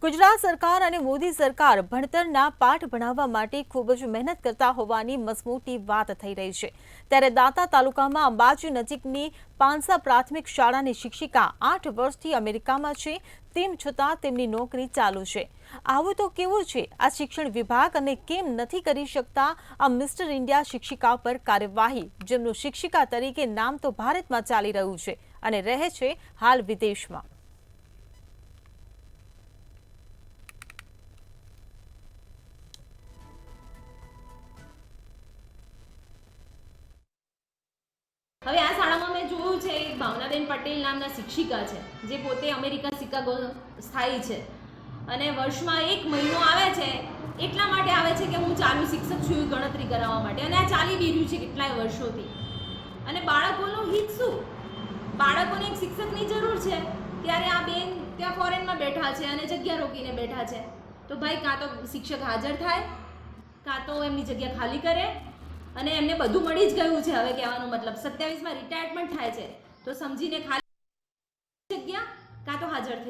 ગુજરાત સરકાર અને મોદી સરકાર ભણતરના પાઠ ભણાવવા માટે ખૂબ જ મહેનત કરતા હોવાની મસમોટી વાત થઈ રહી છે। ત્યારે દાંતા તાલુકામાં અંબાજી નજીકની પાંસા પ્રાથમિક શાળાની શિક્ષિકા 8 વર્ષથી અમેરિકામાં છે, તેમ છતાં તેમની નોકરી ચાલુ છે। આવું તો કેવું છે આ શિક્ષણ વિભાગ અને કેમ નથી કરી શકતા આ મિસ્ટર ઇન્ડિયા શિક્ષિકા પર કાર્યવાહી, જેમનું શિક્ષિકા તરીકે નામ તો ભારતમાં ચાલી રહ્યું છે અને રહે છે હાલ વિદેશમાં। હવે આ શાળામાં મેં જોયું છે એક ભાવનાબેન પટેલ નામના શિક્ષિકા છે જે પોતે અમેરિકા શિકાગો સ્થાયી છે અને વર્ષમાં 1 મહિનો આવે છે, એટલા માટે આવે છે કે હું ચાલુ શિક્ષક છું એવી ગણતરી કરાવવા માટે, અને આ ચાલી બી રહ્યું છે કેટલાય વર્ષોથી। અને બાળકોનું હિત શું? બાળકોને એક શિક્ષકની જરૂર છે, ત્યારે આ બેન ત્યાં ફોરેનમાં બેઠા છે અને જગ્યા રોકીને બેઠા છે, તો ભાઈ કાં તો શિક્ષક હાજર થાય, કાં તો એમની જગ્યા ખાલી કરે। અને એમને બધું મળી જ ગયું છે। હવે કહેવાનો મતલબ 27માં રિટાયરમેન્ટ થાય છે, તો સમજીને ખાલી જગ્યા કાં તો હાજર થઈ